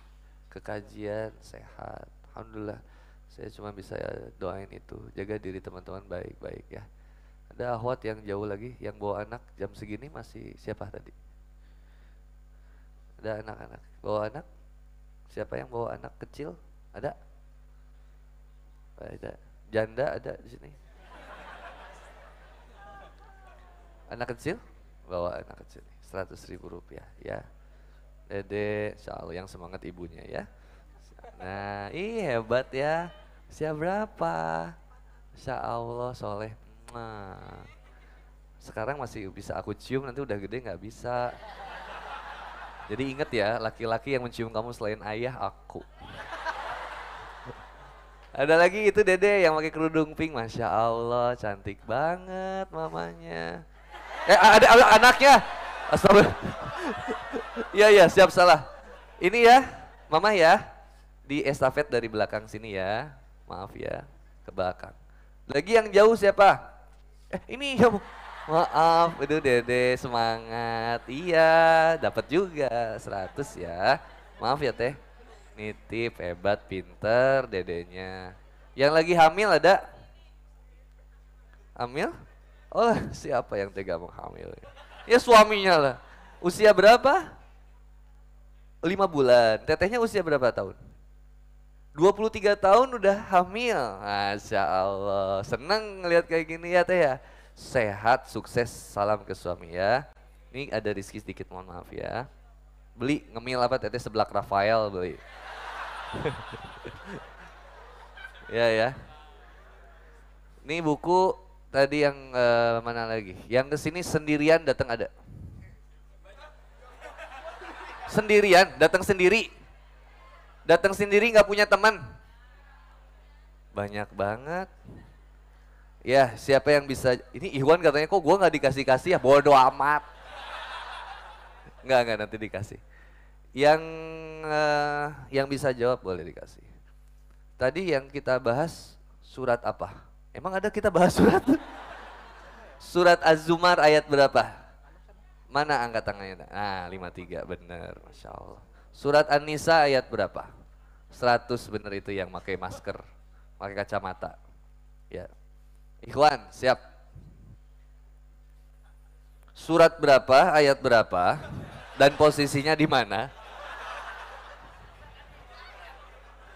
kekajian sehat. Alhamdulillah, saya cuma bisa doain itu. Jaga diri teman-teman baik-baik ya. Ada akhwat yang jauh lagi, yang bawa anak jam segini masih siapa tadi? Ada anak-anak, bawa anak? Siapa yang bawa anak kecil? Ada? Ada. Janda ada di sini? Anak kecil? Bawa anak kecil, 100.000 rupiah ya. Dede, insya Allah yang semangat ibunya ya. Nah, hebat ya. Usia berapa? Insya Allah soleh. Sekarang masih bisa aku cium, nanti udah gede nggak bisa. Jadi inget ya, laki-laki yang mencium kamu selain ayah, aku. Ada lagi itu Dede yang pakai kerudung pink, Masya Allah, cantik banget mamanya. Ada anaknya. Astagfirullah. Iya, siap salah. Ini ya, mama ya, di estafet dari belakang sini ya. Maaf ya, ke belakang. Lagi yang jauh siapa? Ini ya. Maaf, itu Dede semangat. Iya, dapat juga 100 ya. Maaf ya Teh. Nitip, hebat, pinter Dedenya. Yang lagi hamil ada? Hamil? Oh, siapa yang tega mau hamil? Ya suaminya lah. Usia berapa? 5 bulan. Tetehnya usia berapa tahun? 23 tahun udah hamil. Masya Allah. Senang ngelihat kayak gini ya Teh ya. Sehat, sukses, salam ke suami ya. Ini ada Rizky sedikit, mohon maaf ya. Beli ngemil apa Teteh seblak Rafael beli. Ya. Ini buku tadi yang mana lagi? Yang kesini sendirian datang ada? Sendirian, datang sendiri. Datang sendiri nggak punya teman. Banyak banget. Ya, siapa yang bisa, ini Iwan katanya kok gue nggak dikasih-kasih ya, bodoh amat. Nggak nanti dikasih. Yang bisa jawab boleh dikasih. Tadi yang kita bahas surat apa? Emang ada kita bahas surat? Surat Az-Zumar ayat berapa? Mana angkat tangannya? Nah 53 bener, Masya Allah. Surat An-Nisa ayat berapa? 100 bener itu yang pakai masker, pakai kacamata. Ya. Ikhwan, siap. Surat berapa, ayat berapa, dan posisinya di mana?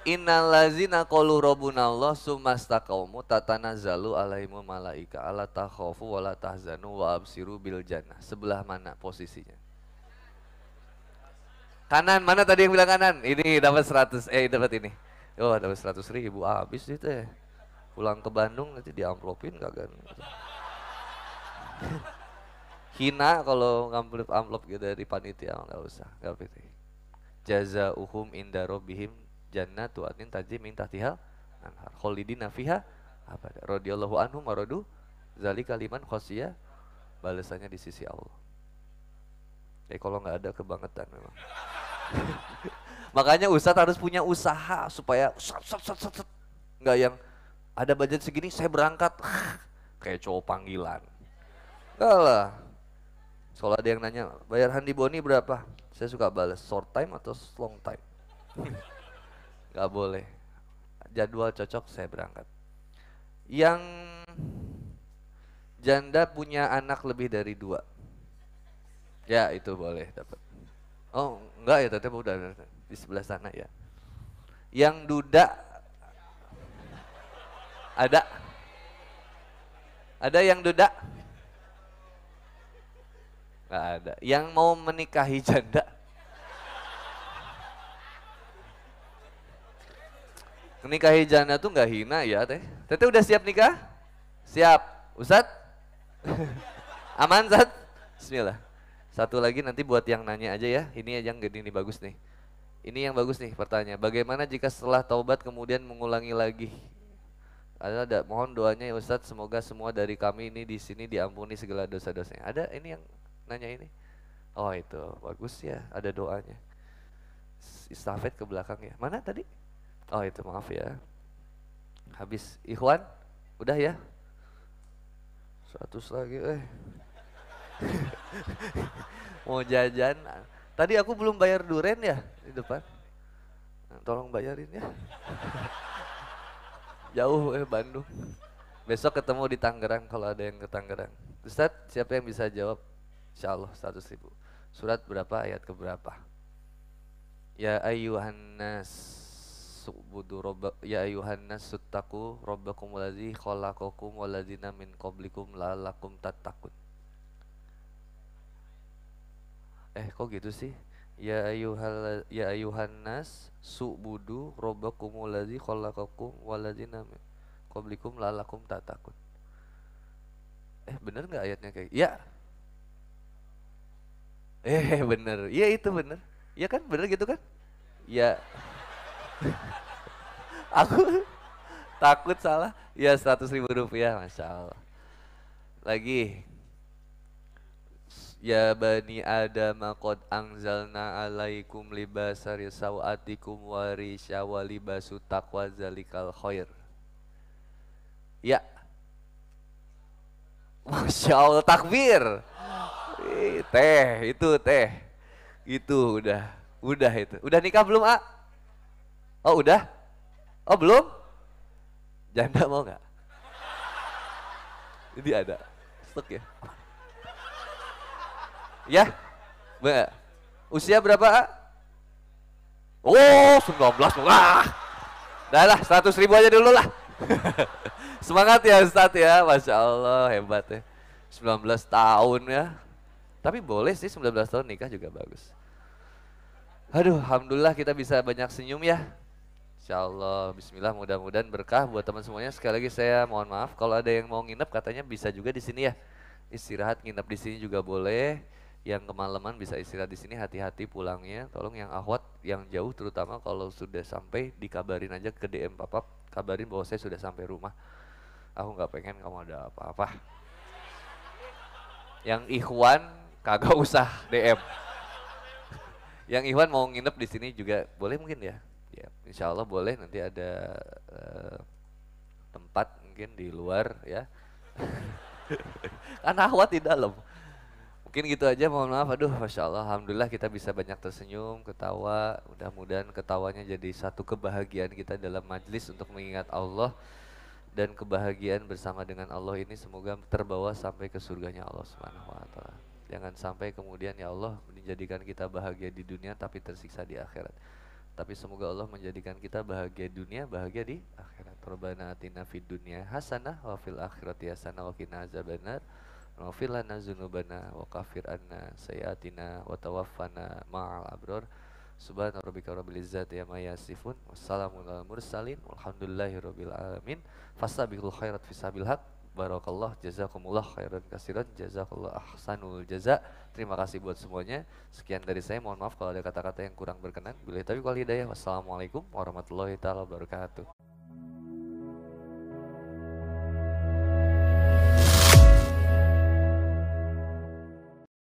Innallazina qalu rabbunallah tsumastaqaumu tatanazzalu alaihimul malaika alla takhafu wa la tahzanu wa absiru bil jannah. Sebelah mana posisinya? Kanan, mana tadi yang bilang kanan? Ini dapat 100, dapat ini. Oh dapat 100.000, habis itu ya. Pulang ke Bandung nanti diamplopin kagak. Hina kalau ngambil amplop gitu dari panitia, nggak usah, nggak penting. Jazaohum inda rabbihim jannatu adnin tajri min tahtihal anhar khalidina fiha abada radhiyallahu anhum maradu zalika liman khosiyah, balasannya di sisi Allah. Kalau nggak ada kebangetan memang. Makanya Ustadz harus punya usaha supaya nggak yang ada budget segini saya berangkat kayak cowok panggilan. Enggak lah. Kalau ada yang nanya bayar Handi Boni berapa, saya suka balas short time atau long time. Nggak boleh. Jadwal cocok saya berangkat. Yang janda punya anak lebih dari 2, ya itu boleh dapat. Oh enggak ya, teteh udah di sebelah sana ya. Yang duda ada yang duda? Nggak ada. Yang mau menikahi janda? Menikahi janda tuh nggak hina ya teh. Teteh udah siap nikah? Siap. Ustadz? Aman Ustadz? Bismillah. Satu lagi nanti buat yang nanya aja ya. Ini yang gini nih bagus nih. Ini yang bagus nih pertanyaan. Bagaimana jika setelah taubat kemudian mengulangi lagi? Ada mohon doanya ya Ustadz, semoga semua dari kami ini di sini diampuni segala dosa-dosanya. Ada ini yang nanya ini? Oh itu bagus ya, ada doanya. Istafet ke belakang ya. Mana tadi? Oh itu maaf ya. Habis Ikhwan, udah ya? 100 lagi Mau jajan. Tadi aku belum bayar duren ya di depan. Nah, tolong bayarin ya. Jauh Bandung. Besok ketemu di Tangerang kalau ada yang ke Tangerang. Ustadz, siapa yang bisa jawab? Insyaallah 100.000. Surat berapa, ayat ke berapa? Ya ayuhan nas subudu robba, ya ayuhan nas suttaku robbakum waladzi khalaqakum waladzina min qablikum la'allakum tattaqun. Kok gitu sih? Ya ayuhan nas subudu robbakum waladzi khalaqakum waladzina min qablikum la'allakum tattaqun. Bener nggak ayatnya kayak? Ya. Bener. Iya itu bener. Iya kan, bener gitu kan? Ya. Aku takut salah. Ya 100.000 rupiah, Masya Allah. Lagi. Ya bani Adam qad anzalna alaikum libasa sawatikum warisha wa libasu taqwa zalikal khair. Ya. Masya Allah, takbir. Teh, itu teh. Itu udah itu. Udah nikah belum, A? Oh, udah? Oh, belum? Janda mau nggak? Jadi ada stok ya? Ya? Mbak, usia berapa, A? Oh, 19 lah. Dah lah, 100.000 aja dulu lah. Semangat ya Ustadz ya, Masya Allah, hebat ya. 19 tahun ya. Tapi boleh sih 19 tahun nikah juga bagus. Aduh, alhamdulillah kita bisa banyak senyum ya. Insya Allah, bismillah, mudah-mudahan berkah buat teman semuanya. Sekali lagi saya mohon maaf kalau ada yang mau nginep, katanya bisa juga di sini ya. Istirahat nginep di sini juga boleh. Yang kemalaman bisa istirahat di sini, hati-hati pulangnya. Tolong yang akhwat yang jauh terutama kalau sudah sampai dikabarin aja ke DM Papap, kabarin bahwa saya sudah sampai rumah. Aku nggak pengen kamu ada apa-apa. Yang ikhwan kagak usah DM. Yang Ikhwan mau nginep di sini juga boleh mungkin ya. Ya, insya Allah boleh, nanti ada tempat mungkin di luar ya. Kan Ahwat di dalam. Mungkin gitu aja, mohon maaf. Aduh, Masya Allah, alhamdulillah kita bisa banyak tersenyum, ketawa. Mudah-mudahan ketawanya jadi satu kebahagiaan kita dalam majlis untuk mengingat Allah. Dan kebahagiaan bersama dengan Allah ini semoga terbawa sampai ke surganya Allah Subhanahu wa Ta'ala. Jangan sampai kemudian ya Allah menjadikan kita bahagia di dunia tapi tersiksa di akhirat. Tapi semoga Allah menjadikan kita bahagia dunia, bahagia di akhirat. Rabbana atina fid dunya hasanah wa fil akhirati hasanah wa qina azabannar. Waghfir lana dzunubana wa kaffir anna sayyi'atina wa tawaffana ma'al abrar. Subhana rabbika rabbil izzati amma yasifun. Wassalamu alal mursalin. Walhamdulillahi rabbil alamin. Fastabiqul khairat fisabil haq. Barakallah, jazakumullah khairan kasiran, jazakallah ahsanul jaza. Terima kasih buat semuanya. Sekian dari saya, mohon maaf kalau ada kata-kata yang kurang berkenan. Bila tapi wal hidayah. Wassalamualaikum warahmatullahi taala wabarakatuh.